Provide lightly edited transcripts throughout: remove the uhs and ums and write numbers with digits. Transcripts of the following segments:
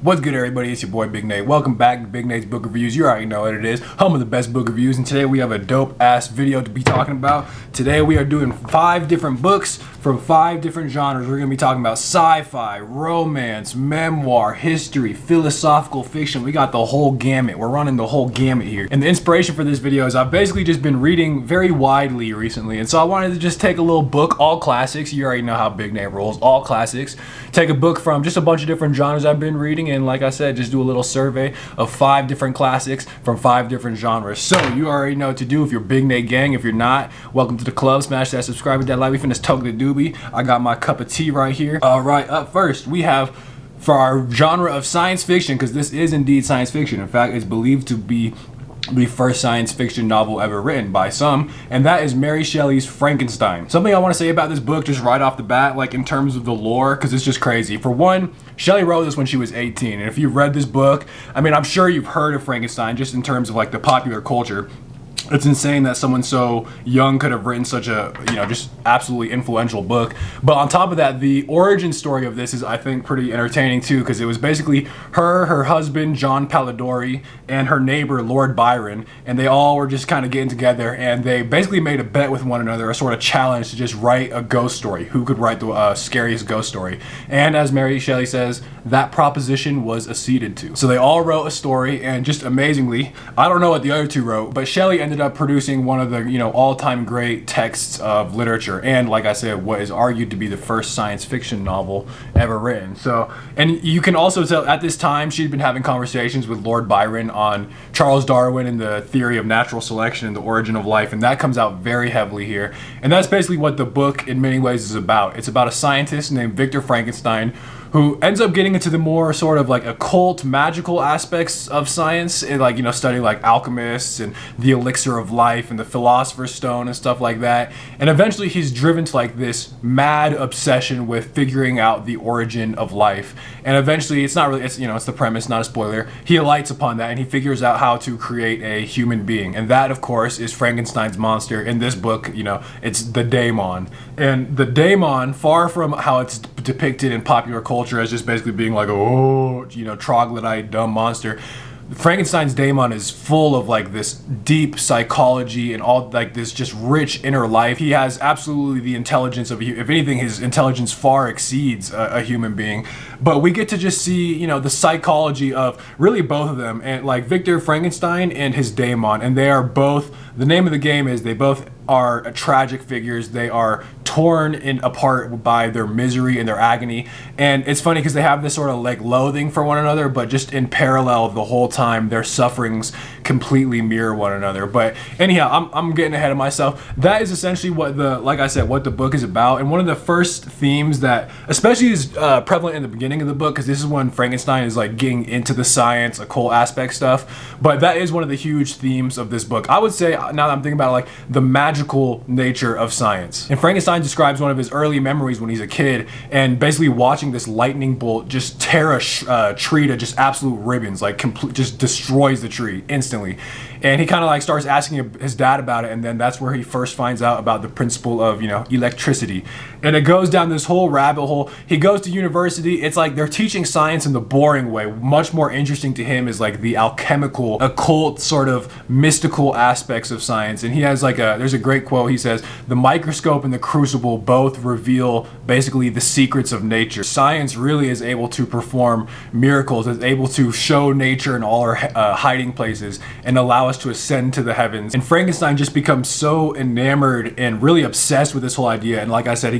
What's good, everybody? It's your boy Big Nate. Welcome back to Big Nate's Book Reviews. You already know what it is, home of the best book reviews, and today we have a dope ass video to be talking about. Today we are doing 5 different books from 5 different genres. We're gonna be talking about sci-fi, romance, memoir, history, philosophical fiction. We got the whole gamut. We're running the whole gamut here. And the inspiration for this video is I've basically just been reading very widely recently, and so I wanted to just take a little book, all classics. You already know how Big Nate rolls, all classics. Take a book from just a bunch of different genres I've been reading, and like I said, just do a little survey of 5 different classics from 5 different genres. So you already know what to do if you're Big Nate gang. If you're not, welcome to the club. Smash that subscribe, that like. We finna toke the doobie. I got my cup of tea right here. All right, up first we have, for our genre of science fiction, because this is indeed science fiction. In fact, it's believed to be the first science fiction novel ever written by some, and that is Mary Shelley's Frankenstein. Something I want to say about this book just right off the bat, like in terms of the lore, because it's just crazy. For one, Shelley wrote this when she was 18, and if you've read this book, I mean, I'm sure you've heard of Frankenstein just in terms of like the popular culture. It's insane that someone so young could have written such a, just absolutely influential book. But on top of that, the origin story of this is, I think, pretty entertaining too, because it was basically her husband, John Polidori, and her neighbor, Lord Byron, and they all were just kind of getting together, and they basically made a bet with one another, a sort of challenge to just write a ghost story. Who could write the scariest ghost story? And as Mary Shelley says, that proposition was acceded to. So they all wrote a story, and just amazingly, I don't know what the other two wrote, but Shelley ended up producing one of the all-time great texts of literature, and like I said, what is argued to be the first science fiction novel ever written. So, and you can also tell at this time she'd been having conversations with Lord Byron on Charles Darwin and the theory of natural selection and the origin of life, and that comes out very heavily here. And that's basically what the book in many ways is about. It's about a scientist named Victor Frankenstein who ends up getting into the more sort of like occult, magical aspects of science, and like, studying like alchemists and the elixir of life and the philosopher's stone and stuff like that. And eventually he's driven to like this mad obsession with figuring out the origin of life. And eventually, it's not really, it's the premise, not a spoiler. He alights upon that and he figures out how to create a human being. And that, of course, is Frankenstein's monster. In this book, it's the daemon. And the daemon, far from how it's depicted in popular culture as just basically being like, troglodyte, dumb monster, Frankenstein's daemon is full of like this deep psychology and all like this just rich inner life. He has absolutely the intelligence of, if anything, his intelligence far exceeds a human being. But we get to just see, the psychology of really both of them, and like Victor Frankenstein and his daemon. And they are both, the name of the game is they both are tragic figures. They are torn apart by their misery and their agony. And it's funny because they have this sort of like loathing for one another, but just in parallel the whole time their sufferings completely mirror one another. But anyhow, I'm getting ahead of myself. That is essentially what what the book is about. And one of the first themes that especially is prevalent in the beginning of the book, because this is when Frankenstein is like getting into the science, occult aspect stuff. But that is one of the huge themes of this book. I would say, now that I'm thinking about it, like the magical nature of science. And Frankenstein describes one of his early memories when he's a kid, and basically watching this lightning bolt just tear a tree to just absolute ribbons, like just destroys the tree instantly. And he kind of like starts asking his dad about it, and then that's where he first finds out about the principle of electricity. And it goes down this whole rabbit hole. He goes to university. It's like they're teaching science in the boring way. Much more interesting to him is like the alchemical, occult, sort of mystical aspects of science. And he has like there's a great quote. He says, "The microscope and the crucible both reveal basically the secrets of nature." Science really is able to perform miracles. It's able to show nature in all her hiding places and allow us to ascend to the heavens. And Frankenstein just becomes so enamored and really obsessed with this whole idea. And like I said,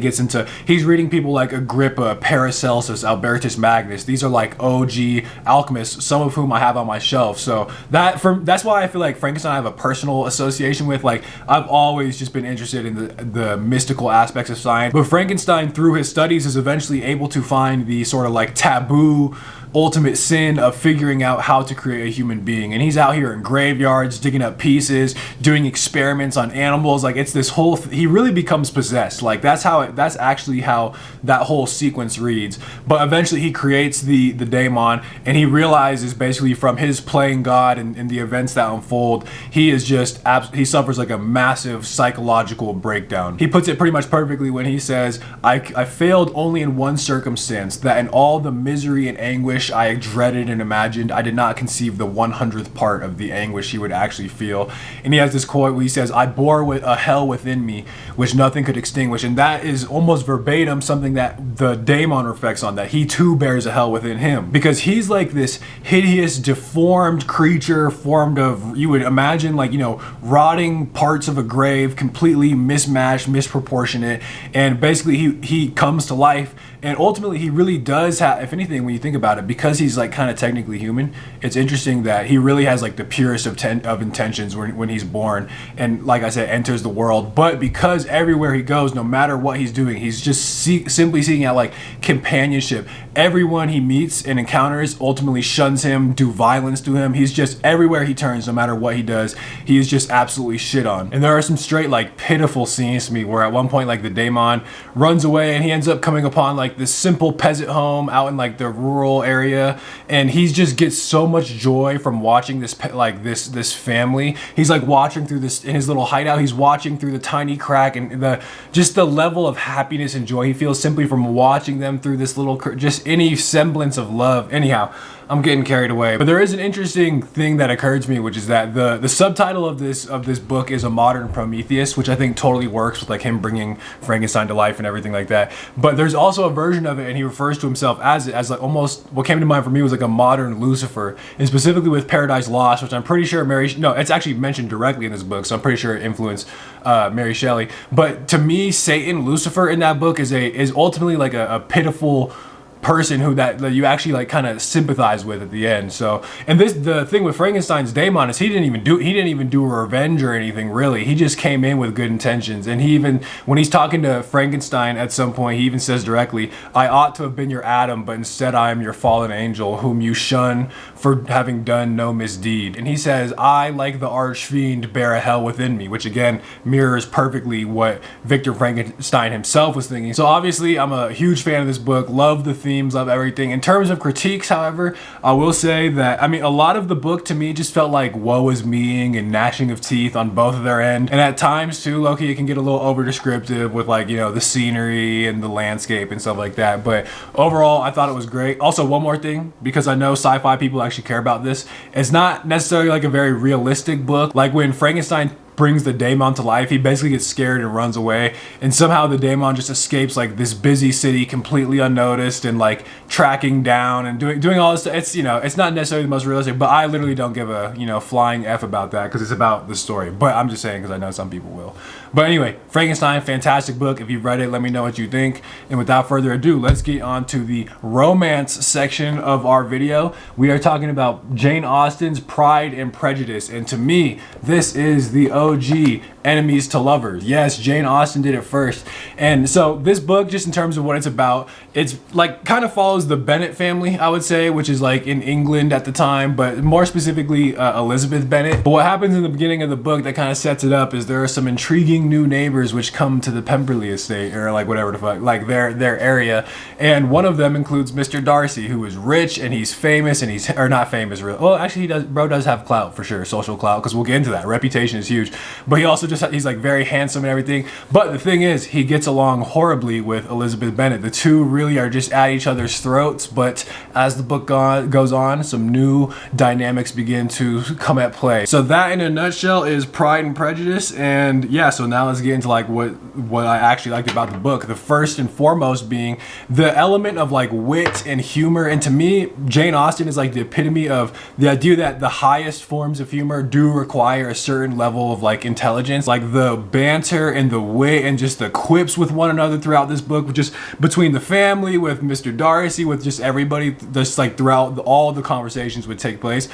he's reading people like Agrippa, Paracelsus, Albertus Magnus. These are like OG alchemists, some of whom I have on my shelf. So that's why I feel like Frankenstein I have a personal association with. Like, I've always just been interested in the mystical aspects of science. But Frankenstein, through his studies, is eventually able to find the sort of like taboo ultimate sin of figuring out how to create a human being. And he's out here in graveyards digging up pieces, doing experiments on animals. Like, it's this whole he really becomes possessed. Like, that's actually how that whole sequence reads. But eventually he creates the daemon, and he realizes basically from his playing God and the events that unfold, he suffers like a massive psychological breakdown. He puts it pretty much perfectly when he says, I failed only in one circumstance, that in all the misery and anguish anguish I dreaded and imagined. I did not conceive the 100th part of the anguish he would actually feel. And he has this quote where he says, I bore with a hell within me, which nothing could extinguish. And that is almost verbatim something that the daemon reflects on, that he too bears a hell within him. Because he's like this hideous, deformed creature formed of, you would imagine, like, you know, rotting parts of a grave, completely mismatched, misproportionate. And basically he comes to life. And ultimately, he really does have, if anything, when you think about it, because he's like kind of technically human, it's interesting that he really has like the purest of intentions when he's born. And like I said, enters the world. But because everywhere he goes, no matter what he's doing, he's just simply seeking out like companionship. Everyone he meets and encounters ultimately shuns him, do violence to him. He's just, everywhere he turns, no matter what he does, he is just absolutely shit on. And there are some straight like pitiful scenes to me where at one point like the daemon runs away and he ends up coming upon like this simple peasant home out in like the rural area, and he just gets so much joy from watching this this family. He's like watching through this in his little hideout. He's watching through the tiny crack, and the level of happiness and joy he feels simply from watching them through this little, just any semblance of love. Anyhow, I'm getting carried away, but there is an interesting thing that occurred to me, which is that the subtitle of this book is A Modern Prometheus, which I think totally works with like him bringing Frankenstein to life and everything like that. But there's also a version of it, and he refers to himself as like almost, what came to mind for me was like a modern Lucifer, and specifically with Paradise Lost, which I'm pretty sure it's actually mentioned directly in this book, so I'm pretty sure it influenced Mary Shelley. But to me, Satan, Lucifer in that book is ultimately like a pitiful person who that you actually like kind of sympathize with at the end. So, and the thing with Frankenstein's daemon is he didn't even do revenge or anything really. He just came in with good intentions. And he even, when he's talking to Frankenstein at some point, he even says directly, I ought to have been your Adam, but instead I am your fallen angel, whom you shun for having done no misdeed. And he says, I, like the archfiend, bear a hell within me, which again mirrors perfectly what Victor Frankenstein himself was thinking. So obviously I'm a huge fan of this book, love the themes, love everything. In terms of critiques, however, I will say that, I mean, a lot of the book to me just felt like woe is meing and gnashing of teeth on both of their end. And at times too, low-key, it can get a little over descriptive with like, you know, the scenery and the landscape and stuff like that. But overall, I thought it was great. Also, one more thing, because I know sci-fi people actually care about this, it's not necessarily like a very realistic book. Like when Frankenstein brings the daemon to life, he basically gets scared and runs away, and somehow the daemon just escapes like this busy city completely unnoticed and like tracking down and doing all this stuff. It's, you know, it's not necessarily the most realistic, but I literally don't give a, you know, flying F about that because it's about the story. But I'm just saying because I know some people will. But anyway, Frankenstein, fantastic book. If you've read it, let me know what you think. And without further ado, let's get on to the romance section of our video. We are talking about Jane Austen's Pride and Prejudice, and to me, this is the OG enemies to lovers. Yes, Jane Austen did it first. And so this book, just in terms of what it's about, it's like kind of follows the Bennet family, I would say, which is like in England at the time, but more specifically Elizabeth Bennet. But what happens in the beginning of the book that kind of sets it up is there are some intriguing new neighbors which come to the Pemberley estate, or like whatever the fuck, like their area. And one of them includes Mr. Darcy, who is rich and he's famous, and he's, or not famous really. Well, actually bro does have clout for sure, social clout, because we'll get into that. Reputation is huge. But he also just, he's like very handsome and everything. But the thing is, he gets along horribly with Elizabeth Bennet. The two really are just at each other's throats, but as the book goes on, some new dynamics begin to come at play. So that in a nutshell is Pride and Prejudice. And yeah, so now let's get into like what I actually liked about the book. The first and foremost being the element of like wit and humor. And to me, Jane Austen is like the epitome of the idea that the highest forms of humor do require a certain level of like intelligence. Like the banter and the wit and just the quips with one another throughout this book, just between the family, with Mr. Darcy, with just everybody, just like throughout all the conversations would take place.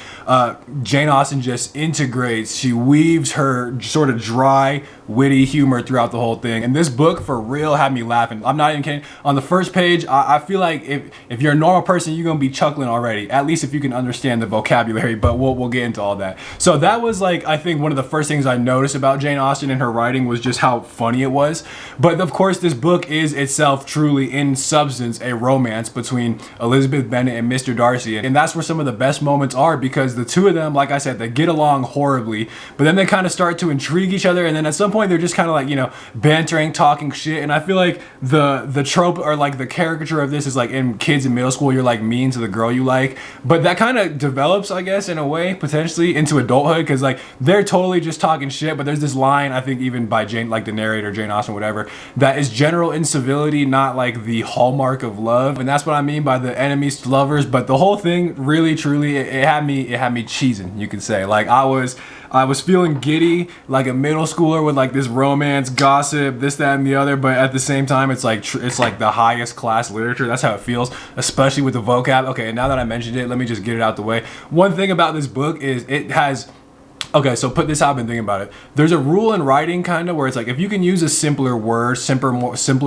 Jane Austen just integrates, she weaves her sort of dry, witty humor throughout the whole thing. And this book for real had me laughing. I'm not even kidding. On the first page, I feel like if you're a normal person, you're gonna be chuckling already, at least if you can understand the vocabulary, but we'll get into all that. So that was like, I think one of the first things I noticed about Jane Jane Austen and her writing was just how funny it was. But of course, this book is itself truly in substance a romance between Elizabeth Bennet and Mr. Darcy. And that's where some of the best moments are, because the two of them, like I said, they get along horribly, but then they kind of start to intrigue each other. And then at some point they're just kind of like, you know, bantering, talking shit. And I feel like the trope or like the caricature of this is like in kids in middle school, you're like mean to the girl you like. But that kind of develops, I guess, in a way, potentially into adulthood, because like they're totally just talking shit. But there's this line, I think even by Jane, like the narrator, Jane Austen, whatever, that is general incivility, not like the hallmark of love. And that's what I mean by the enemies to lovers. But the whole thing really, truly, it had me cheesing, you could say. Like I was feeling giddy like a middle schooler with like this romance, gossip, this, that, and the other. But at the same time, it's like the highest class literature. That's how it feels, especially with the vocab. Okay, and now that I mentioned it, let me just get it out the way. One thing about this book is it has... Okay, so put this how I've been thinking about it. There's a rule in writing kind of where it's like if you can use a simpler word, simpler,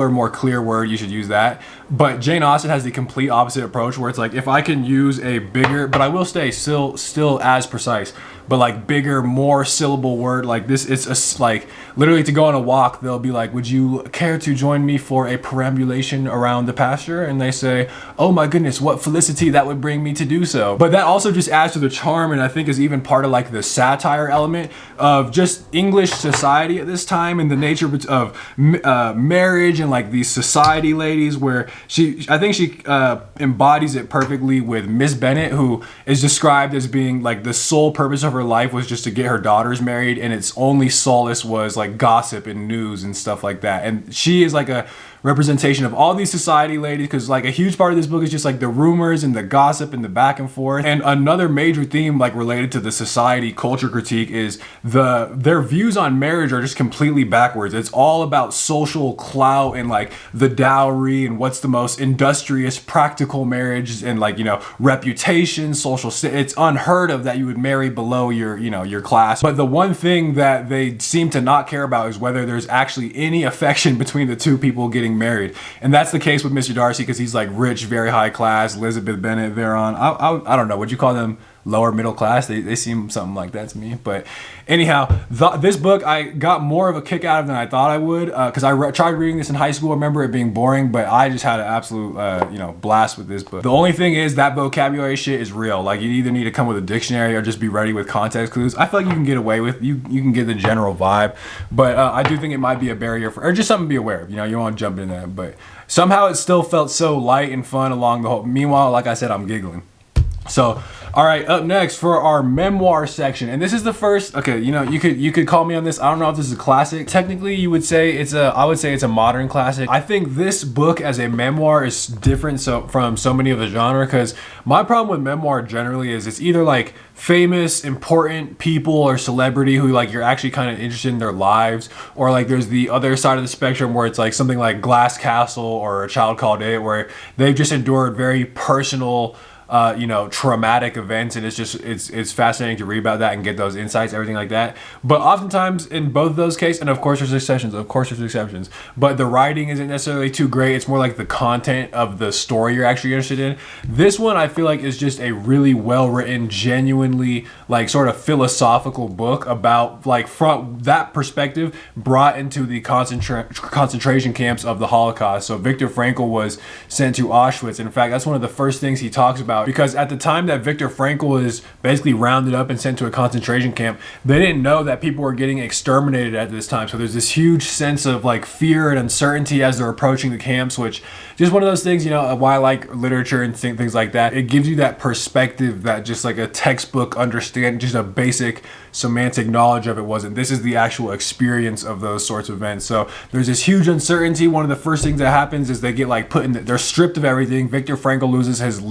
more clear word, you should use that. But Jane Austen has the complete opposite approach where it's like if I can use a bigger, but I will stay still as precise, but like bigger, more syllable word like this, it's like literally to go on a walk, they'll be like, would you care to join me for a perambulation around the pasture? And they say, oh my goodness, what felicity that would bring me to do so. But that also just adds to the charm, and I think is even part of like the satire element of just English society at this time and the nature of marriage and like these society ladies, where I think she embodies it perfectly with Miss Bennet, who is described as being like the sole purpose of her life was just to get her daughters married, and its only solace was like gossip and news and stuff like that. And she is like a representation of all these society ladies, because like a huge part of this book is just like the rumors and the gossip and the back and forth. And another major theme like related to the society culture critique is their views on marriage are just completely backwards. It's all about social clout and like the dowry and what's the most industrious practical marriage and like, you know, reputation, it's unheard of that you would marry below your class. But the one thing that they seem to not care about is whether there's actually any affection between the two people getting married. And that's the case with Mr. Darcy, because he's like rich, very high class. Elizabeth Bennet, they're on, I don't know, would you call them lower middle class? They seem something like that to me. But anyhow, this book I got more of a kick out of than I thought I would, because I tried reading this in high school. I remember it being boring, but I just had an absolute blast with this book. The only thing is that vocabulary shit is real. Like you either need to come with a dictionary or just be ready with context clues. I feel like you can get away with, you can get the general vibe, but I do think it might be a barrier or just something to be aware of. You know, you don't want to jump in there, but somehow it still felt so light and fun along the whole. Meanwhile, like I said, I'm giggling. So, all right, up next for our memoir section, and this is the first. Okay, you know, you could call me on this. I don't know if this is a classic. Technically, I would say it's a modern classic. I think this book as a memoir is different from so many of the genre, because my problem with memoir generally is it's either like famous, important people or celebrity who like you're actually kind of interested in their lives, or like there's the other side of the spectrum where it's like something like Glass Castle or A Child Called It, where they've just endured very personal traumatic events, and it's fascinating to read about that and get those insights, everything like that. But oftentimes in both of those cases, and of course there's exceptions, but the writing isn't necessarily too great. It's more like the content of the story you're actually interested in. This one I feel like is just a really well written, genuinely like sort of philosophical book about like from that perspective brought into the concentration camps of the Holocaust. So Viktor Frankl was sent to Auschwitz. In fact, that's one of the first things he talks about, because at the time that Viktor Frankl is basically rounded up and sent to a concentration camp, they didn't know that people were getting exterminated at this time. So there's this huge sense of like fear and uncertainty as they're approaching the camps, which just one of those things, you know, why I like literature and things like that. It gives you that perspective that just like a textbook understand, just a basic semantic knowledge of it wasn't. This is the actual experience of those sorts of events. So there's this huge uncertainty. One of the first things that happens is they get like they're stripped of everything. Viktor Frankl loses his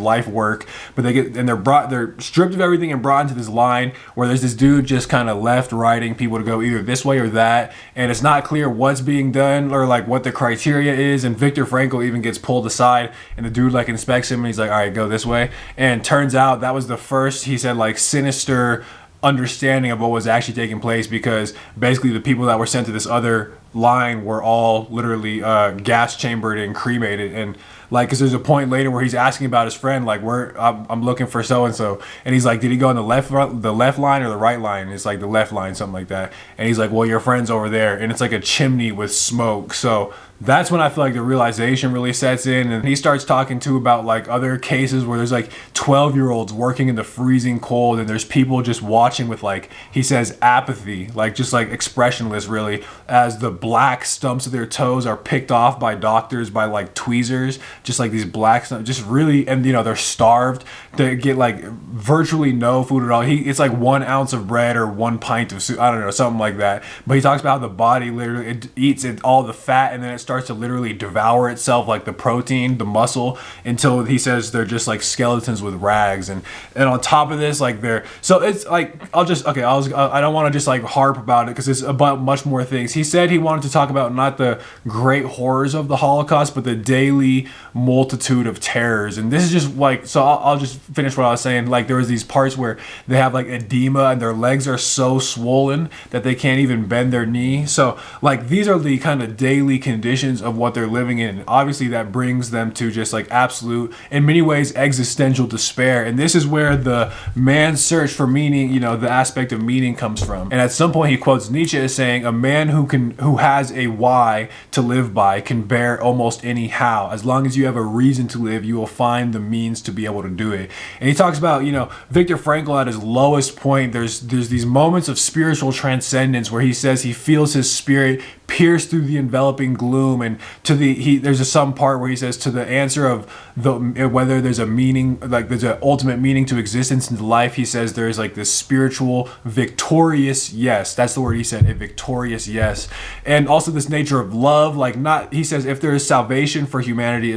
life work, but they're stripped of everything and brought into this line where there's this dude just kind of left writing people to go either this way or that, and it's not clear what's being done or like what the criteria is. And Viktor Frankl even gets pulled aside, and the dude like inspects him and he's like, all right, go this way. And turns out that was the first, he said, like sinister understanding of what was actually taking place, because basically the people that were sent to this other line were all literally gas chambered and cremated. And like, because there's a point later where he's asking about his friend, like, where I'm looking for so and so, and he's like, did he go on the left line or the right line? And it's like the left line, something like that. And he's like, well, your friend's over there, and it's like a chimney with smoke. So that's when I feel like the realization really sets in, and he starts talking too about like other cases where there's like 12-year-olds working in the freezing cold, and there's people just watching with, like, he says, apathy, like just like expressionless really, as the black stumps of their toes are picked off by doctors by like tweezers, just like these black stumps, just really, and you know, they're starved, they get like virtually no food at all. It's like 1 ounce of bread or 1 pint of soup, I don't know, something like that. But he talks about how the body literally, it eats all the fat, and then it starts to literally devour itself, like the protein, the muscle, until he says they're just like skeletons with rags. And on top of this, like so it's like, I don't want to just like harp about it because it's about much more things. He said he wanted to talk about not the great horrors of the Holocaust, but the daily multitude of terrors. And this is just like, so I'll just finish what I was saying. Like, there was these parts where they have like edema and their legs are so swollen that they can't even bend their knee. So like, these are the kind of daily conditions of what they're living in. And obviously that brings them to just like absolute, in many ways, existential despair. And this is where the man's search for meaning, you know, the aspect of meaning comes from. And at some point he quotes Nietzsche as saying, a man who has a why to live by can bear almost any how. As long as you have a reason to live, you will find the means to be able to do it. And he talks about, you know, Viktor Frankl at his lowest point, there's these moments of spiritual transcendence where he says he feels his spirit pierce through the enveloping gloom, and there's some part where he says, to the answer of whether there's a meaning, like there's an ultimate meaning to existence and to life, he says there's like this spiritual victorious yes. That's the word he said, a victorious yes. And also this nature of love, like, not, he says, if there is salvation for humanity, it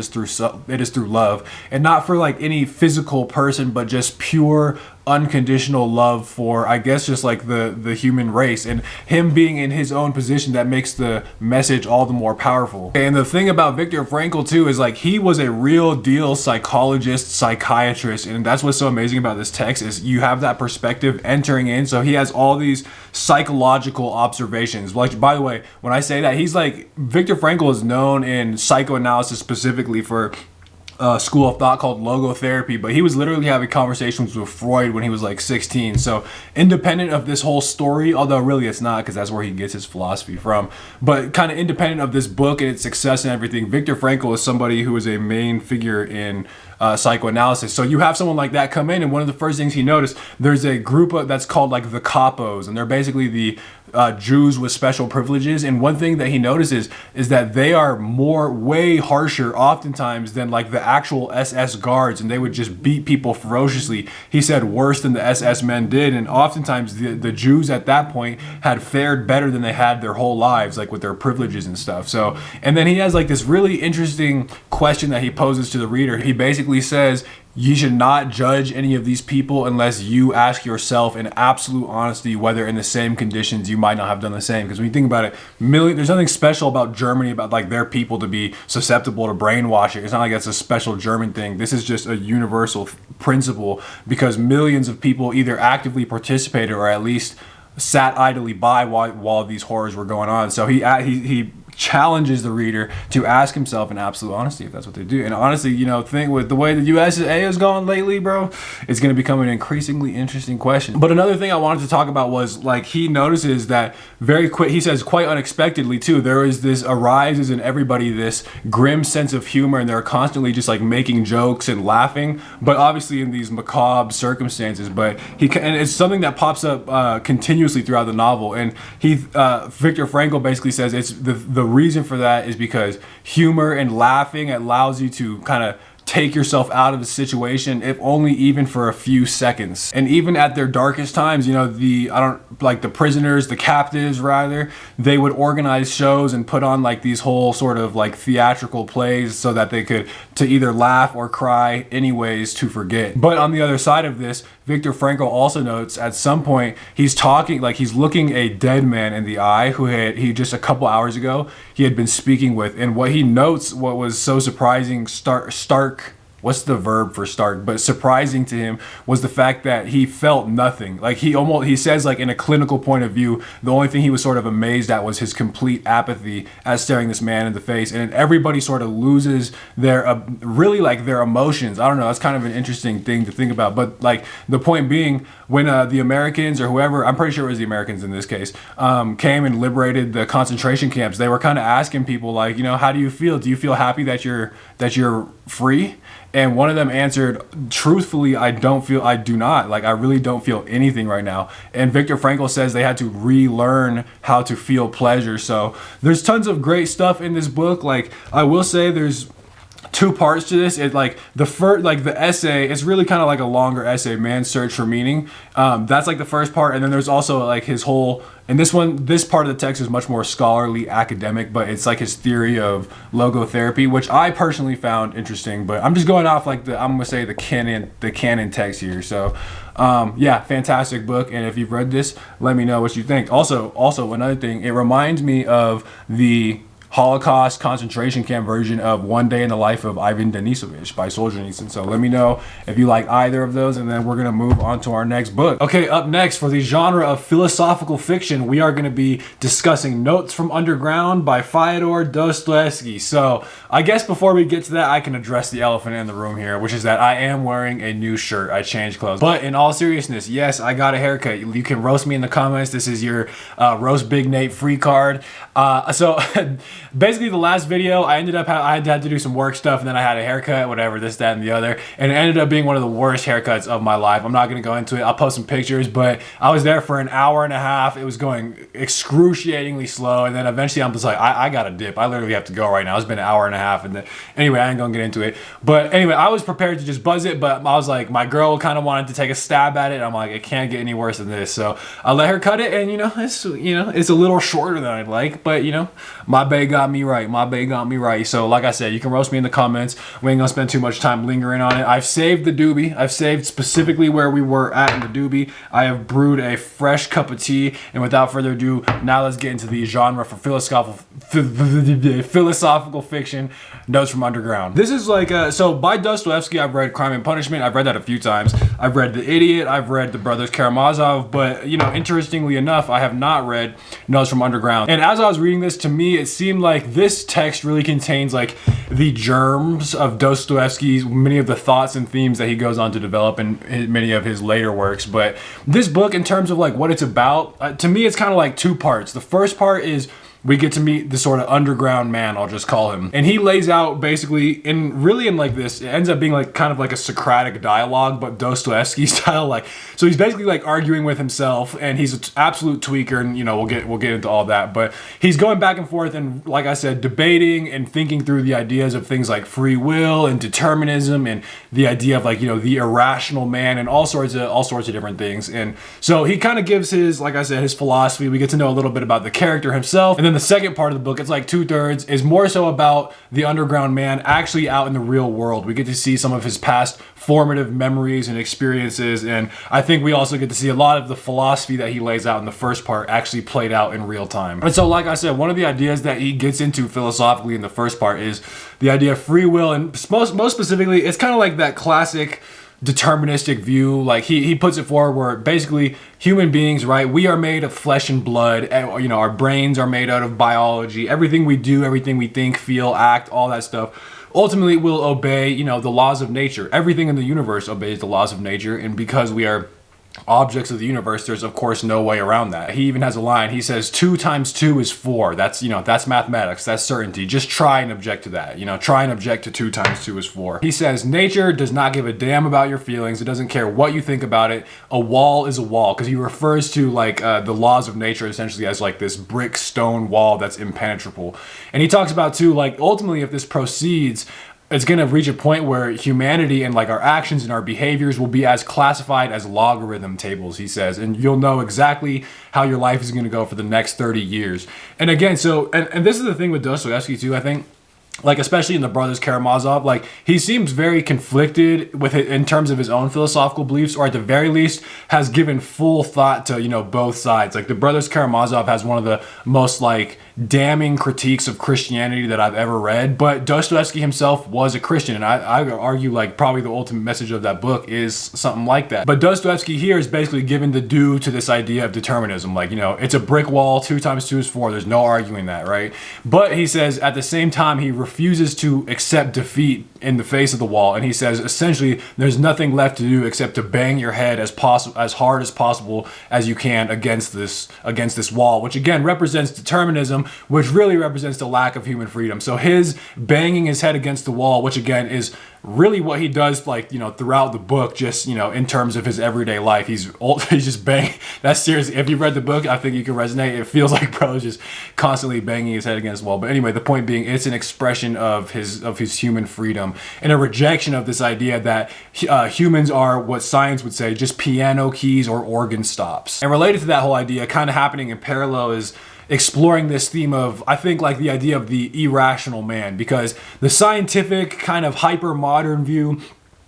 is through love, and not for like any physical person, but just pure unconditional love for, I guess, just like the human race, and him being in his own position, that makes the message all the more powerful. And the thing about Viktor Frankl too is like, he was a real deal psychologist, psychiatrist, and that's what's so amazing about this text, is you have that perspective entering in. So he has all these psychological observations. Like, by the way, when I say that, he's like, Viktor Frankl is known in psychoanalysis specifically for school of thought called logotherapy, but he was literally having conversations with Freud when he was like 16. So independent of this whole story, although really it's not, because that's where he gets his philosophy from, but kind of independent of this book and its success and everything, Viktor Frankl is somebody who is a main figure in psychoanalysis. So you have someone like that come in, and one of the first things he noticed, there's a group that's called like the Kapos, and they're basically the Jews with special privileges. And one thing that he notices is that they are way harsher oftentimes than like the actual SS guards, and they would just beat people ferociously. He said worse than the SS men did, and oftentimes the Jews at that point had fared better than they had their whole lives, like with their privileges and stuff. So, and then he has like this really interesting question that he poses to the reader. He basically says, you should not judge any of these people unless you ask yourself in absolute honesty whether in the same conditions you might not have done the same. Because when you think about it, there's nothing special about Germany, about like their people to be susceptible to brainwashing. It's not like that's a special German thing. This is just a universal principle, because millions of people either actively participated or at least sat idly by while these horrors were going on. So he challenges the reader to ask himself in absolute honesty if that's what they do. And honestly, you know, think with the way the USA is going lately, bro, it's going to become an increasingly interesting question. But another thing I wanted to talk about was, like, he notices that very quick, he says quite unexpectedly too, there is this arises in everybody this grim sense of humor, and they're constantly just like making jokes and laughing, but obviously in these macabre circumstances. But and it's something that pops up continuously throughout the novel. And Viktor Frankl basically says it's the reason for that is because humor and laughing allows you to kind of take yourself out of the situation, if only even for a few seconds. And even at their darkest times, you know, the prisoners, the captives rather, they would organize shows and put on like these whole sort of like theatrical plays so that they could to either laugh or cry anyways to forget. But on the other side of this, Viktor Frankl also notes at some point he's talking, like he's looking a dead man in the eye who he just a couple hours ago he had been speaking with. And what he notes, what was so surprising, stark what's the verb for stark, but surprising to him was the fact that he felt nothing. Like he says, like in a clinical point of view, the only thing he was sort of amazed at was his complete apathy as staring this man in the face. And everybody sort of loses their really like their emotions. I don't know, that's kind of an interesting thing to think about. But like the point being, when the Americans or whoever, I'm pretty sure it was the Americans in this case, came and liberated the concentration camps, they were kind of asking people like, you know, how do you feel? Do you feel happy that you're free? And one of them answered, truthfully, I do not. Like, I really don't feel anything right now. And Viktor Frankl says they had to relearn how to feel pleasure. So there's tons of great stuff in this book. Like, I will say there's two parts to this. It like the first, like the essay, it's really kind of like a longer essay, Man's Search for Meaning. That's like the first part. And then there's also like his whole, and this part of the text is much more scholarly, academic, but it's like his theory of logotherapy, which I personally found interesting. But I'm just going off like I'm gonna say the canon text here. So yeah, fantastic book. And if you've read this, let me know what you think. Also another thing, it reminds me of the Holocaust concentration camp version of One Day in the Life of Ivan Denisovich by Solzhenitsyn. So let me know if you like either of those, and then we're gonna move on to our next book. Okay, up next for the genre of philosophical fiction, we are gonna be discussing Notes from Underground by Fyodor Dostoevsky. So I guess before we get to that, I can address the elephant in the room here, which is that I am wearing a new shirt. I changed clothes. But in all seriousness, yes, I got a haircut. You can roast me in the comments. This is your Roast Big Nate free card. So basically the last video, I had to do some work stuff, and then I had a haircut, whatever, this, that, and the other, and it ended up being one of the worst haircuts of my life. I'm not gonna go into it. I'll post some pictures, but I was there for an hour and a half. It was going excruciatingly slow, and then eventually I'm just like, I gotta dip. I literally have to go right now. It's been an hour and a half, and then anyway, I ain't gonna get into it. But anyway, I was prepared to just buzz it, but I was like, my girl kind of wanted to take a stab at it. I'm like, it can't get any worse than this, so I let her cut it, and it's a little shorter than I'd like, but my bae got me right. My bae got me right. So like I said, you can roast me in the comments. We ain't gonna spend too much time lingering on it. I've saved the doobie. I've saved specifically where we were at in the doobie. I have brewed a fresh cup of tea, and without further ado, now let's get into the genre for philosophical fiction, Notes from Underground. This is like so by Dostoevsky, I've read Crime and Punishment. I've read that a few times. I've read The Idiot. I've read The Brothers Karamazov, but interestingly enough, I have not read Notes from Underground. And as I was reading this, to me, it seemed like this text really contains like the germs of Dostoevsky's many of the thoughts and themes that he goes on to develop in many of his later works. But this book, in terms of like what it's about, to me, it's kind of like two parts. The first part is we get to meet the sort of underground man, I'll just call him. And he lays out basically in like this, it ends up being like kind of like a Socratic dialogue, but Dostoevsky style. Like, so he's basically like arguing with himself, and he's an absolute tweaker, and we'll get into all that. But he's going back and forth and, like I said, debating and thinking through the ideas of things like free will and determinism, and the idea of like, the irrational man, and all sorts of different things. And so he kind of gives his, like I said, his philosophy. We get to know a little bit about the character himself, and then the second part of the book, it's like 2/3, is more so about the underground man actually out in the real world. We get to see some of his past formative memories and experiences, and I think we also get to see a lot of the philosophy that he lays out in the first part actually played out in real time. And so, like I said, one of the ideas that he gets into philosophically in the first part is the idea of free will, and most specifically, it's kind of like that classic deterministic view. Like he puts it forward where basically human beings, right, we are made of flesh and blood, and our brains are made out of biology. Everything we do, everything we think, feel, act, all that stuff ultimately will obey the laws of nature. Everything in the universe obeys the laws of nature, and because we are objects of the universe, there's of course no way around that. He even has a line. He says 2 times 2 is 4. That's that's mathematics, that's certainty. Just try and object to that. Try and object to 2 times 2 is 4. He says nature does not give a damn about your feelings. It doesn't care what you think about it. A wall is a wall, because he refers to like the laws of nature essentially as like this brick stone wall that's impenetrable. And he talks about too, like, ultimately if this proceeds, it's going to reach a point where humanity and like our actions and our behaviors will be as classified as logarithm tables, he says, and you'll know exactly how your life is going to go for the next 30 years. And again, so, and this is the thing with Dostoevsky too, I think, like especially in The Brothers Karamazov, like he seems very conflicted with it in terms of his own philosophical beliefs, or at the very least has given full thought to both sides. Like The Brothers Karamazov has one of the most like damning critiques of Christianity that I've ever read. But Dostoevsky himself was a Christian, and I argue like probably the ultimate message of that book is something like that. But Dostoevsky here is basically given the due to this idea of determinism. Like, you know, it's a brick wall, 2 times 2 is 4. There's no arguing that, right? But he says at the same time, he refuses to accept defeat in the face of the wall, and he says essentially there's nothing left to do except to bang your head as hard as possible as you can against this wall, which again represents determinism, which really represents the lack of human freedom. So his banging his head against the wall, which again is really what he does, like, you know, throughout the book, just, you know, in terms of his everyday life, he's just banging. That's seriously, if you read the book, I think you can resonate. It feels like bro is just constantly banging his head against the wall. But anyway, the point being, it's an expression of his human freedom and a rejection of this idea that humans are what science would say, just piano keys or organ stops. And related to that whole idea, kind of happening in parallel, is exploring this theme of, I think, like the idea of the irrational man, because the scientific kind of hyper modern view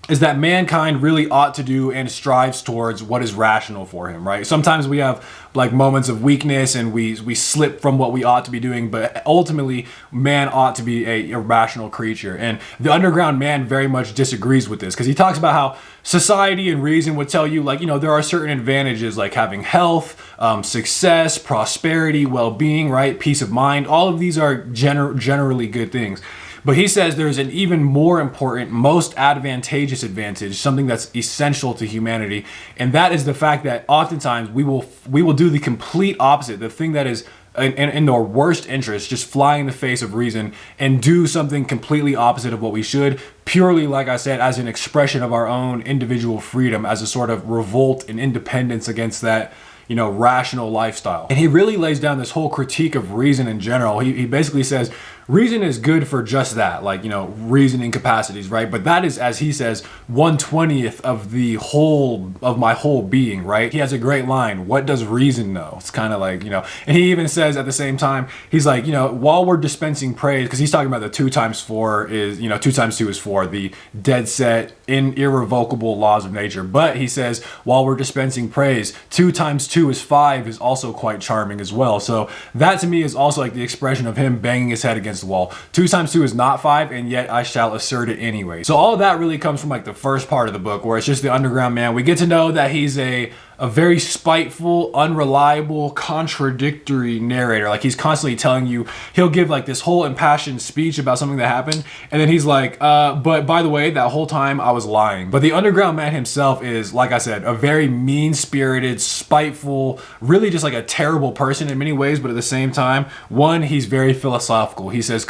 is that mankind really ought to do and strives towards what is rational for him, right? Sometimes we have like moments of weakness and we slip from what we ought to be doing, but ultimately man ought to be a irrational creature. And the underground man very much disagrees with this, because he talks about how society and reason would tell you, like, you know, there are certain advantages like having health, success, prosperity, well-being, right? Peace of mind. All of these are generally good things. But he says there's an even more important, most advantageous advantage, something that's essential to humanity, and that is the fact that oftentimes we will do the complete opposite, the thing that is in our worst interest, just fly in the face of reason and do something completely opposite of what we should, purely, like I said, as an expression of our own individual freedom, as a sort of revolt and independence against that, you know, rational lifestyle. And he really lays down this whole critique of reason in general. He basically says reason is good for just that, like, you know, reasoning capacities, right? But that is, as he says, 1/20th of the whole of my whole being, right? He has a great line, what does reason know? It's kind of like, you know, and he even says at the same time, he's like, you know, while we're dispensing praise, because he's talking about the 2 times 4 is, you know, 2 times 2 is 4, the dead set, irrevocable laws of nature. But he says, while we're dispensing praise, 2 times 2 is 5 is also quite charming as well. So that to me is also like the expression of him banging his head against the wall. 2 times 2 is not 5, and yet I shall assert it anyway. So all of that really comes from like the first part of the book, where it's just the underground man. We get to know that he's a very spiteful, unreliable, contradictory narrator. Like, he's constantly telling you, he'll give like this whole impassioned speech about something that happened, and then he's like, but by the way, that whole time I was lying. But the underground man himself is, like I said, a very mean-spirited, spiteful, really just like a terrible person in many ways, but at the same time, one, he's very philosophical. He says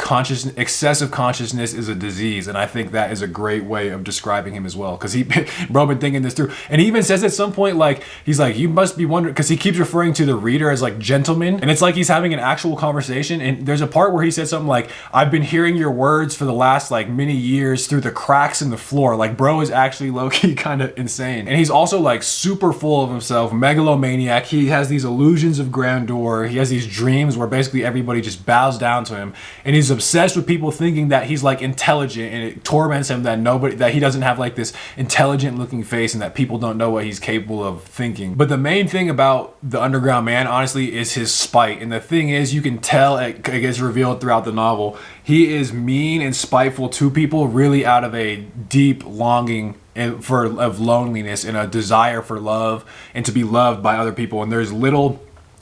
excessive consciousness is a disease, and I think that is a great way of describing him as well, because bro been thinking this through. And he even says at some point, like, he's like, you must be wondering, because he keeps referring to the reader as like gentleman, and it's like he's having an actual conversation. And there's a part where he said something like, I've been hearing your words for the last like many years through the cracks in the floor. Like, bro is actually low-key kind of insane. And he's also like super full of himself, megalomaniac. He has these illusions of grandeur. He has these dreams where basically everybody just bows down to him, and he's obsessed with people thinking that he's like intelligent, and it torments him that he doesn't have like this intelligent looking face, and that people don't know what he's capable of thinking. But the main thing about the underground man, honestly, is his spite. And the thing is, you can tell, it gets revealed throughout the novel, he is mean and spiteful to people really out of a deep longing of loneliness and a desire for love and to be loved by other people. And there's little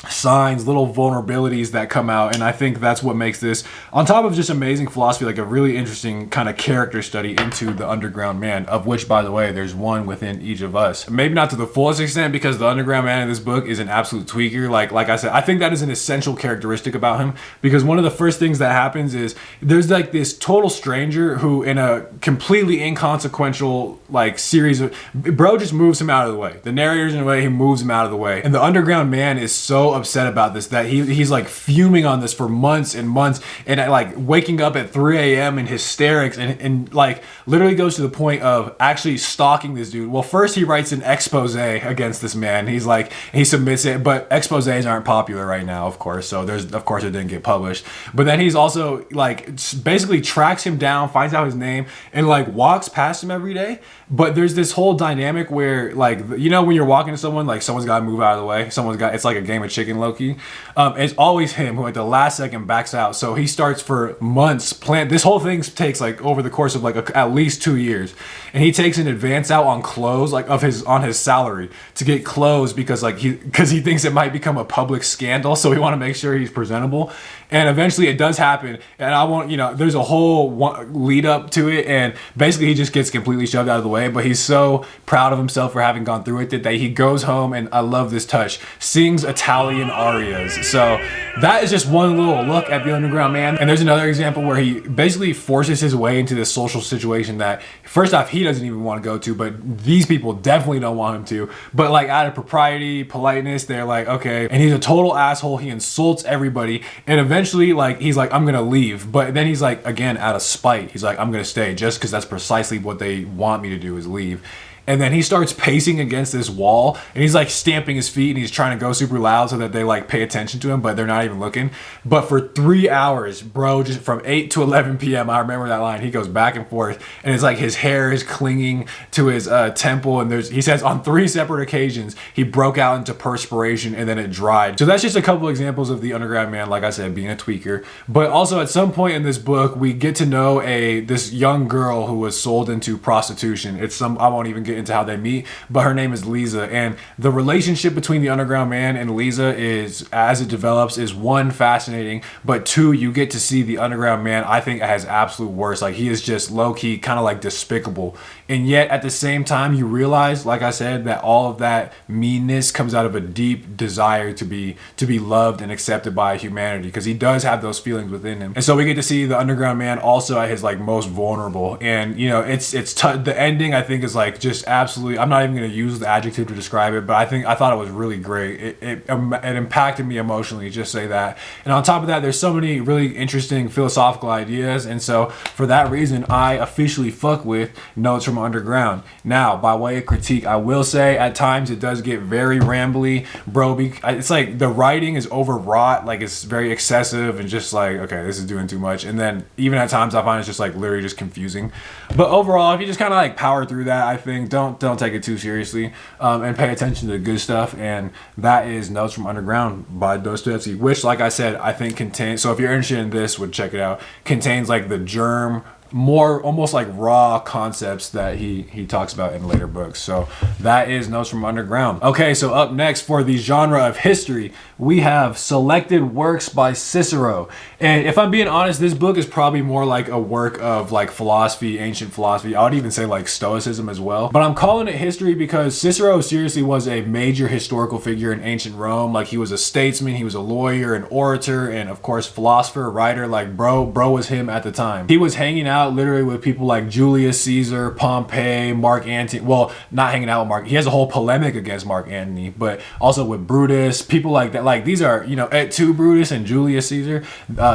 signs, little vulnerabilities that come out, and I think that's what makes this, on top of just amazing philosophy, like a really interesting kind of character study into the underground man, of which, by the way, there's one within each of us. Maybe not to the fullest extent, because the underground man in this book is an absolute tweaker. Like I said, I think that is an essential characteristic about him, because one of the first things that happens is there's like this total stranger who, in a completely inconsequential like series of, bro just moves him out of the way. The narrator's in a way, he moves him out of the way, and the underground man is so upset about this that he's like fuming on this for months and months, and like waking up at 3 a.m. in hysterics, and like literally goes to the point of actually stalking this dude. Well, first he writes an expose against this man. He's like, he submits it, but exposés aren't popular right now, of course, so of course it didn't get published. But then he's also like basically tracks him down, finds out his name, and like walks past him every day. But there's this whole dynamic where, like, you know, when you're walking to someone, like someone's got to move out of the way, it's like a game of chicken Loki. It's always him who at the last second backs out. So he starts for months this whole thing takes like over the course of like at least 2 years, and he takes an advance out on clothes, like on his salary, to get clothes because he thinks it might become a public scandal, so we want to make sure he's presentable. And eventually it does happen, and I won't, there's a whole lead up to it, and basically he just gets completely shoved out of the way, but he's so proud of himself for having gone through it that he goes home, and I love this touch, sings Italian arias. So that is just one little look at the underground man. And there's another example where he basically forces his way into this social situation that first off he doesn't even want to go to, but these people definitely don't want him to, but like out of propriety, politeness, they're like, okay. And he's a total asshole. He insults everybody, and eventually like he's like, I'm gonna leave, but then he's like, again, out of spite, he's like, I'm gonna stay just because that's precisely what they want me to do, is leave. And then he starts pacing against this wall, and he's like stamping his feet, and he's trying to go super loud so that they like pay attention to him, but they're not even looking. But for 3 hours, bro, just from 8 to 11 p.m., I remember that line, he goes back and forth, and it's like his hair is clinging to his temple, and he says on 3 separate occasions he broke out into perspiration and then it dried. So that's just a couple examples of the underground man, like I said, being a tweaker. But also at some point in this book, we get to know this young girl who was sold into prostitution. I won't even get into how they meet, but her name is Lisa, and the relationship between the underground man and Lisa is, as it develops, is one, fascinating, but two, you get to see the underground man, I think, at his absolute worst. Like, he is just low-key kind of like despicable, and yet at the same time you realize, like I said, that all of that meanness comes out of a deep desire to be loved and accepted by humanity, because he does have those feelings within him. And so we get to see the underground man also at his like most vulnerable, and the ending, I think, is like just absolutely, I'm not even going to use the adjective to describe it, but I thought it was really great. It impacted me emotionally, just say that. And on top of that, there's so many really interesting philosophical ideas, and so for that reason, I officially fuck with Notes from Underground. Now, by way of critique, I will say at times it does get very rambly, bro. It's like the writing is overwrought, like it's very excessive, and just like, okay, this is doing too much. And then even at times I find it's just like literally just confusing. But overall, if you just kind of like power through that, I think don't take it too seriously, and pay attention to the good stuff. And that is Notes from Underground by Dostoevsky, which, like I said, I think contains, so if you're interested in this, would check it out, contains like the germ, more almost like raw concepts that he talks about in later books. So that is Notes from Underground. Okay, so up next for the genre of history, we have Selected Works by Cicero. And if I'm being honest, this book is probably more like a work of like philosophy, ancient philosophy. I would even say like Stoicism as well. But I'm calling it history because Cicero seriously was a major historical figure in ancient Rome. Like, he was a statesman, he was a lawyer, an orator, and of course philosopher, writer. Like bro was him at the time. He was hanging out literally with people like Julius Caesar, Pompey, Mark Antony. Well, not hanging out with Mark. He has a whole polemic against Mark Antony, but also with Brutus, people like that. Like, these are, et tu Brutus and Julius Caesar.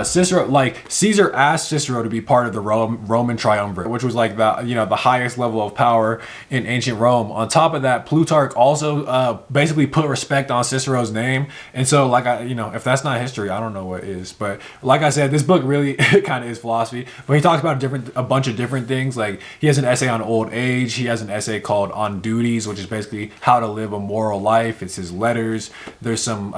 Cicero, like, Caesar asked Cicero to be part of the Roman triumvirate, which was like the highest level of power in ancient Rome. On top of that, Plutarch also basically put respect on Cicero's name. And so, like, if that's not history, I don't know what is. But like I said, this book really kind of is philosophy. But he talks about a bunch of different things. Like, he has an essay on old age. He has an essay called On Duties, which is basically how to live a moral life. It's his letters. There's some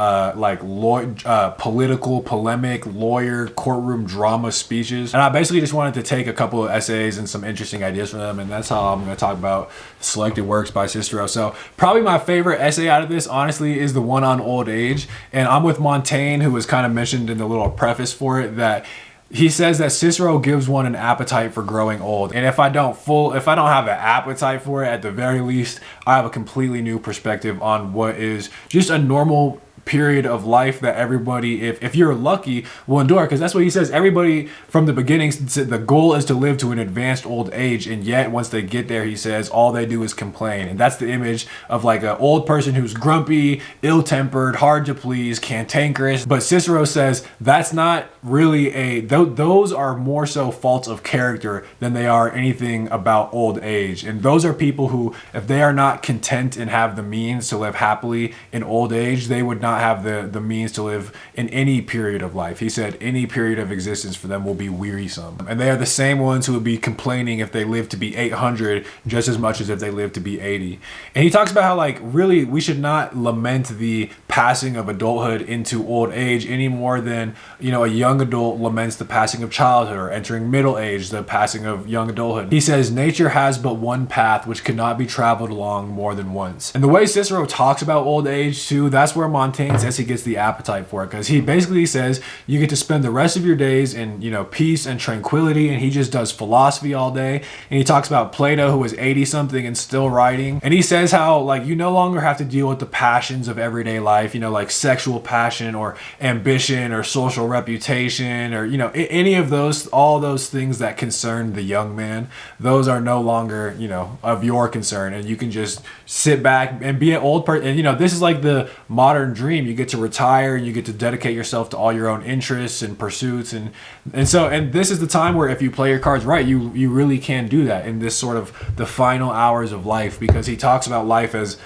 political, polemic, lawyer, courtroom drama speeches. And I basically just wanted to take a couple of essays and some interesting ideas from them, and that's how I'm going to talk about Selected Works by Cicero. So probably my favorite essay out of this, honestly, is the one on old age. And I'm with Montaigne, who was kind of mentioned in the little preface for it, that he says that Cicero gives one an appetite for growing old. And if I don't have an appetite for it, at the very least, I have a completely new perspective on what is just a normal period of life that everybody, if you're lucky, will endure. Because that's what he says. Everybody from the beginning, the goal is to live to an advanced old age, and yet once they get there, he says, all they do is complain. And that's the image of like an old person who's grumpy, ill-tempered, hard to please, cantankerous. But Cicero says that's not really those are more so faults of character than they are anything about old age. And those are people who, if they are not content and have the means to live happily in old age, they would not have the means to live in any period of life. He said any period of existence for them will be wearisome. And they are the same ones who would be complaining if they live to be 800 just as much as if they live to be 80. And he talks about how, like, really we should not lament the passing of adulthood into old age any more than, you know, a young adult laments the passing of childhood, or entering middle age, the passing of young adulthood. He says, nature has but one path which cannot be traveled along more than once. And the way Cicero talks about old age too, that's where Montaigne says he gets the appetite for it, because he basically says you get to spend the rest of your days in, you know, peace and tranquility, and he just does philosophy all day. And he talks about Plato, who was 80 something and still writing, and he says how, like, you no longer have to deal with the passions of everyday life, you know, like sexual passion or ambition or social reputation, or, you know, any of those, all those things that concern the young man, those are no longer, you know, of your concern, and you can just sit back and be an old person. And, you know, this is like the modern dream. You get to retire and you get to dedicate yourself to all your own interests and pursuits, and this is the time where if you play your cards right, you really can do that in this sort of the final hours of life, because he talks about life as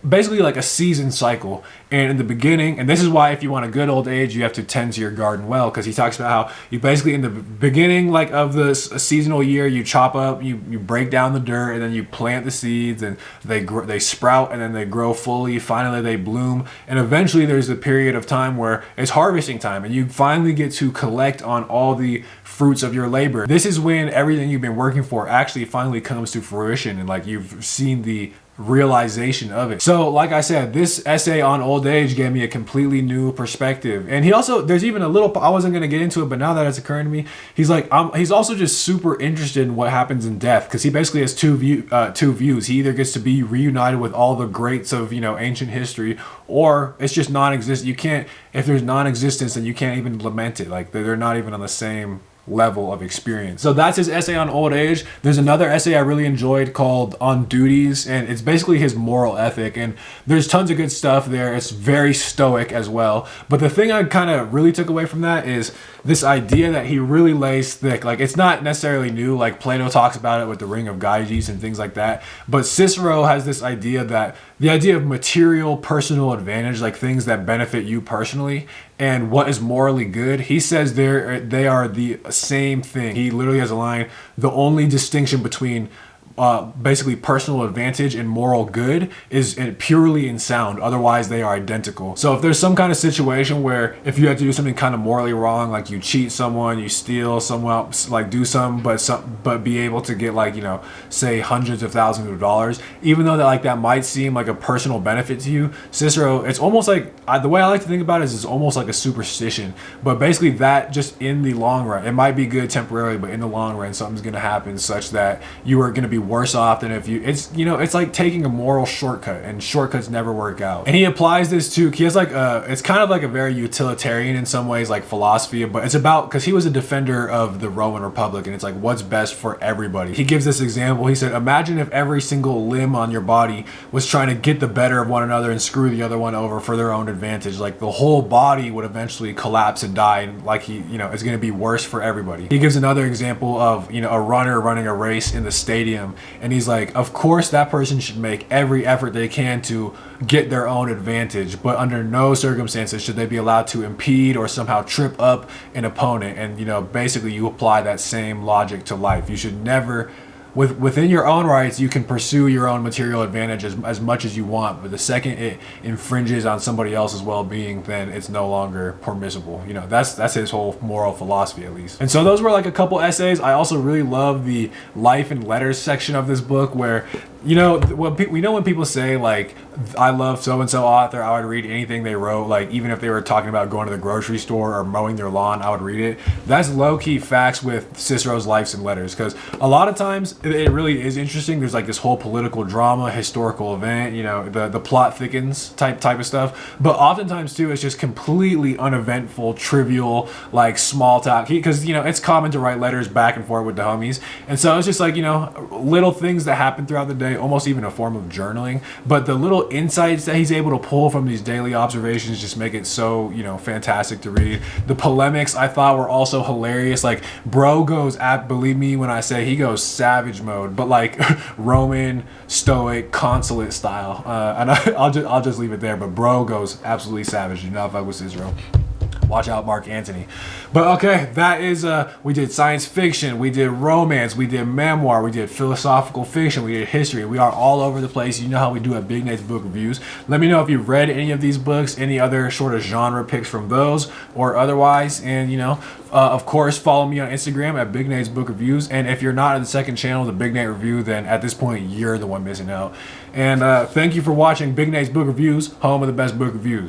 basically like a season cycle. And in the beginning, and this is why if you want a good old age, you have to tend to your garden well, because he talks about how you basically in the beginning, like of the seasonal year, you chop up, you break down the dirt, and then you plant the seeds, and they sprout, and then they grow fully, finally they bloom, and eventually there's a period of time where it's harvesting time, and you finally get to collect on all the fruits of your labor. This is when everything you've been working for actually finally comes to fruition, and like you've seen the realization of it. So like I said, this essay on old age gave me a completely new perspective. And he also, there's even a little, I wasn't going to get into it, but now that it's occurring to me, he's like, he's also just super interested in what happens in death, because he basically has two views. He either gets to be reunited with all the greats of, you know, ancient history, or it's just non-existent. You can't, if there's non-existence, then you can't even lament it. Like they're not even on the same level of experience. So that's his essay on old age. There's another essay I really enjoyed called On Duties, and it's basically his moral ethic, and there's tons of good stuff there. It's very stoic as well. But the thing I kind of really took away from that is this idea that he really lays thick. Like, it's not necessarily new, like Plato talks about it with the Ring of Gyges and things like that, but Cicero has this idea that the idea of material personal advantage, like things that benefit you personally, and what is morally good, he says they are the same thing. He literally has a line, the only distinction between basically personal advantage and moral good is purely in sound, otherwise they are identical. So if there's some kind of situation where if you have to do something kind of morally wrong, like you cheat someone, you steal someone, like do something, but be able to get, like, you know, say hundreds of thousands of dollars, even though that might seem like a personal benefit to you, Cicero, it's almost like, the way I like to think about it is it's almost like a superstition, but basically that just in the long run, it might be good temporarily, but in the long run something's going to happen such that you are going to be worse off than if you, it's, you know, it's like taking a moral shortcut, and shortcuts never work out. And he applies this to, he has like it's kind of like a very utilitarian in some ways, like philosophy, but it's about, because he was a defender of the Roman Republic, and it's like what's best for everybody. He gives this example. He said, imagine if every single limb on your body was trying to get the better of one another and screw the other one over for their own advantage. Like the whole body would eventually collapse and die, and like it's going to be worse for everybody. He gives another example of, you know, a runner running a race in the stadium, and he's like, of course that person should make every effort they can to get their own advantage, but under no circumstances should they be allowed to impede or somehow trip up an opponent. And, you know, basically you apply that same logic to life. You should never, within your own rights, you can pursue your own material advantage as much as you want, but the second it infringes on somebody else's well-being, then it's no longer permissible. You know, that's his whole moral philosophy, at least. And so those were like a couple essays. I also really love the life and letters section of this book, where, you know, when people say like, I love so-and-so author, I would read anything they wrote, like even if they were talking about going to the grocery store or mowing their lawn, I would read it. That's low-key facts with Cicero's lives and letters, because a lot of times it really is interesting. There's like this whole political drama, historical event, you know, the plot thickens type of stuff, but oftentimes too it's just completely uneventful, trivial, like small talk, because, you know, it's common to write letters back and forth with the homies, and so it's just like, you know, little things that happen throughout the day, almost even a form of journaling, but the little insights that he's able to pull from these daily observations just make it so, you know, fantastic to read. The polemics I thought were also hilarious. Like, bro goes believe me when I say he goes savage mode, but like Roman stoic consulate style, and I'll just leave it there, but bro goes absolutely savage. Do not fuck with Cicero. Watch out, Mark Antony. But okay, that is, we did science fiction, we did romance, we did memoir, we did philosophical fiction, we did history. We are all over the place. You know how we do at Big Nate's Book Reviews. Let me know if you've read any of these books, any other sort of genre picks from those or otherwise. And, you know, of course, follow me on Instagram at Big Nate's Book Reviews. And if you're not in the second channel, the Big Nate Review, then at this point, you're the one missing out. And thank you for watching Big Nate's Book Reviews, home of the best book reviews.